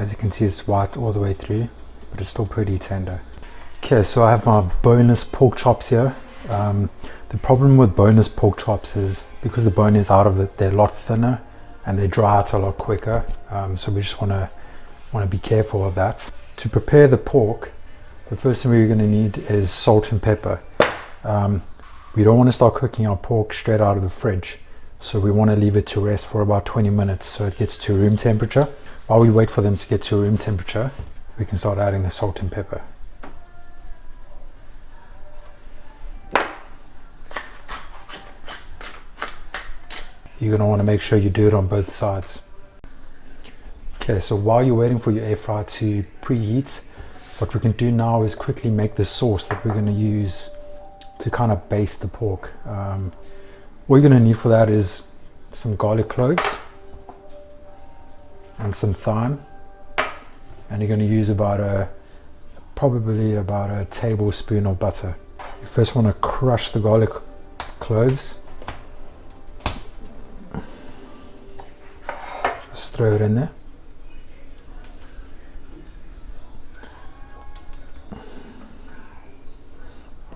As you can see, it's white all the way through, but it's still pretty tender. Okay, so I have my boneless pork chops here. The problem with boneless pork chops is because the bone is out of it, they're a lot thinner and they dry out a lot quicker. So we just want to be careful of that. To prepare the pork, the first thing we're going to need is salt and pepper. We don't want to start cooking our pork straight out of the fridge, so we want to leave it to rest for about 20 minutes so it gets to room temperature. While we wait for them to get to room temperature, we can start adding the salt and pepper. You're going to want to make sure you do it on both sides. Okay, so while you're waiting for your air fryer to preheat, what we can do now is quickly make the sauce that we're going to use to kind of baste the pork. What you're going to need for that is some garlic cloves and some thyme, and you're going to use probably about a tablespoon of butter. You first want to crush the garlic cloves. Just throw it in there.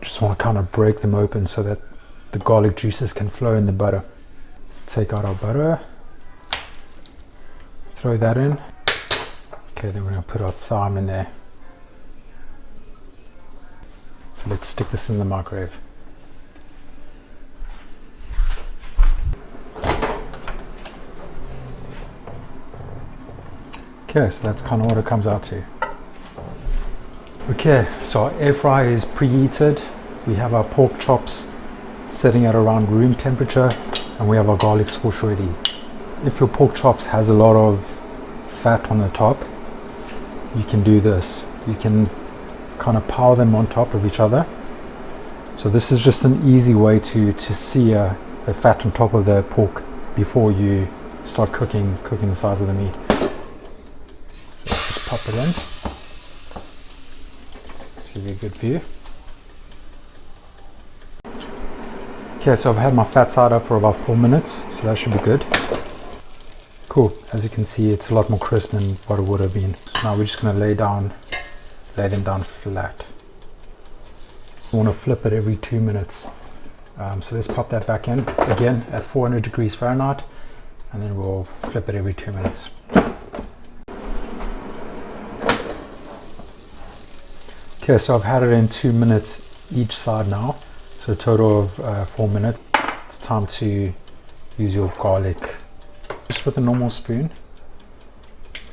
Just want to kind of break them open so that the garlic juices can flow in the butter. Take out our butter, throw that in. Okay, then we're going to put our thyme in there. So let's stick this in the microwave. Okay, so that's kind of what it comes out to. Okay, so our air fryer is preheated. We have our pork chops sitting at around room temperature, and we have our garlic sauce ready. If your pork chops has a lot of fat on the top, you can do this. You can kind of pile them on top of each other. So this is just an easy way to sear the fat on top of the pork before you start cooking the size of the meat. So just pop it in. Give you a good view. Okay, so I've had my fat side up for about 4 minutes, so that should be good. Cool, as you can see, it's a lot more crisp than what it would have been. So now we're just going to lay them down flat. We want to flip it every 2 minutes. So let's pop that back in again at 400 degrees Fahrenheit, and then we'll flip it every 2 minutes. Okay, so I've had it in 2 minutes each side now, so a total of 4 minutes. It's time to use your garlic. Just with a normal spoon,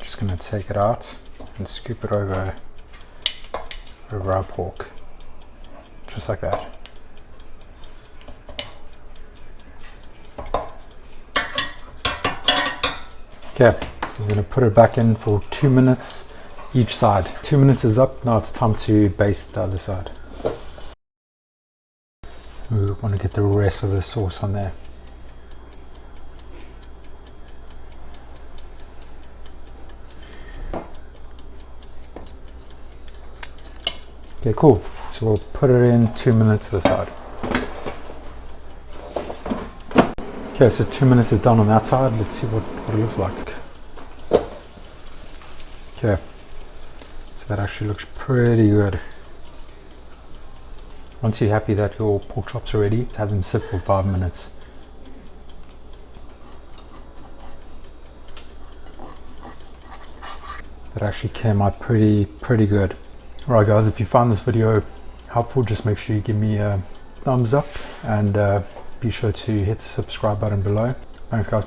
just going to take it out and scoop it over our pork, just like that. Okay, I'm going to put it back in for 2 minutes each side. 2 minutes is up. Now it's time to baste the other side. We want to get the rest of the sauce on there. Okay, cool. So we'll put it in 2 minutes to the side. Okay, so 2 minutes is done on that side. Let's see what it looks like. Okay. That actually looks pretty good. Once you're happy that your pork chops are ready, have them sit for 5 minutes. That actually came out pretty good. Alright guys, if you found this video helpful, just make sure you give me a thumbs up and be sure to hit the subscribe button below. Thanks guys.